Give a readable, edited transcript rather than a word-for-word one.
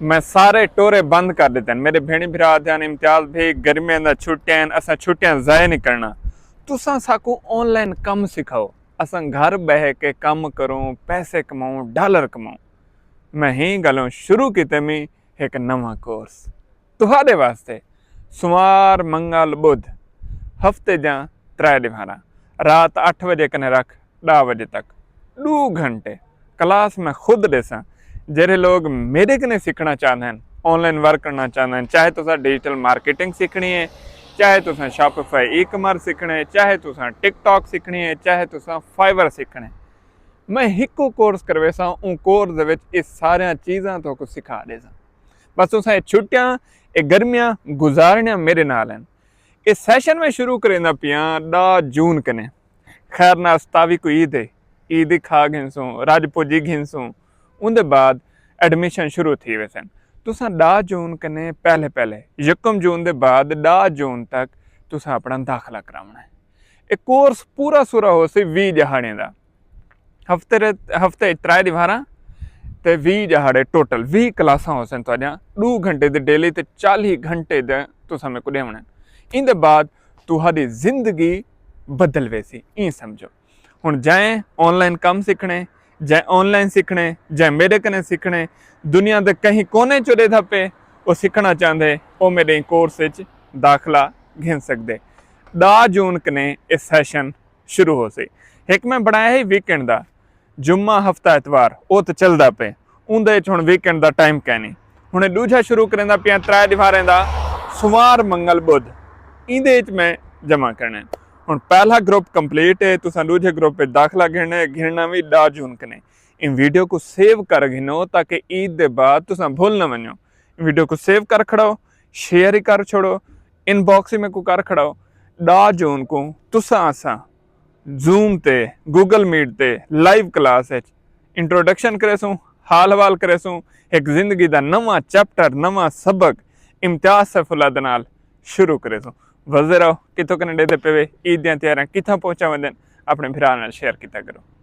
मैं सारे टोरे बंद कर देते हैं। मेरे भेणी भरा ध्यान इम्तियाज भी गर्मियों दा छुट्टियां असा छुट्टियां ज़ाया नहीं करना। तुसा साकू ऑनलाइन कम सिखाओ, असा घर बह के कम करूं, पैसे कमाऊं, डॉलर कमाऊं। मैं ही गलों शुरू किते मी एक नवा कोर्स तुहाडे वास्ते। सोमवार मंगल बुध हफ्ते जा 3 दिहाड़ा रात 8 बजे कने रख 10 बजे तक 2 घंटे क्लास में खुद देसा। जेरे लोग मेरे कने सीखना चाहते हैं, ऑनलाइन वर्क करना चाहते हैं, चाहे तुसा डिजिटल मार्केटिंग सीखनी है, चाहे तुसा शॉपिफाई ई कॉमर्स सीखना है, चाहे तुसा टिकटॉक सीखनी है, चाहे तुसा फाइवर सीखना है, मैं हिको कोर्स करवेसा। उन कोर्स दे विच इस सारिया चीज़ां तो कुछ सिखा देसा। बस तुसा छुट्टियां गर्मियां गुजारनियां मेरे नाल हैं। इस सैशन में शुरू करेंदा पिया 10 जून कने। खैर ना सतावी को ईद है, ईद खा घिनसूं, रज पुजी घिनसूं, उनके बाद एडमिशन शुरू थी वैसन। तुसा 10 जून कने पहले यकम जून के बाद 10 जून तक तुसा अपना दाखला करावना है। एक कोर्स पूरा सूरा हो सी 20 दिहाड़े का। हफ्ते 3 दिहाड़ा ते 20 दिहाड़े टोटल 20 क्लासां हो सन तुहाडियां 2 घंटे दे डेली ते 40 घंटे दे तुसा मेरे को देवणे। इन दे बाद तुहाडी जिंदगी बदल वैसी ई समझो। हुण जाए ऑनलाइन काम सीखने, जाए ऑनलाइन सीखने, जाए मेरे कने सीखने, दुनिया के कहीं कोने चुरे थप्पे वो सीखना चाहते वो मेरे कोर्स दाखला घिन सकते। 10 जून कने इस सैशन शुरू हो सी। एक मैं बनाया ही वीकेंड का, जुम्मा हफ्ता एतवार वो तो चलता पे, उनके हुण वीकेंड का टाइम कहनी। हुणे दूजा शुरू करेंदा पिया 3 दिहाड़े का, सोमवार मंगल बुध इहदे मैं जमा करना। हुण पहला ग्रुप कंप्लीट है, तुसा दूजे ग्रुप पे दाखला घिरना भी 10 जून कने। इन वीडियो को सेव कर घिनो ताकि ईद के बाद तुसा भूल ना वनो। वीडियो को सेव कर खड़ाओ, शेयर ही कर छोड़ो, इनबॉक्स में को कर खड़ाओ। 10 जून को तुसा असा जूम ते गूगल मीट ते लाइव क्लास इंट्रोडक्शन करेसूँ, हाल हवाल करेसूँ, एक जिंदगी का नवा चैप्टर नवा सबक इम्तियाज सैफुल्ला दे नाल शुरू करेसूँ। वजह रहो कितों कने दे पे ईद दियां तैयारियां कित्थां पहुंचा वंदन, अपने भरा नाल शेयर किया करो।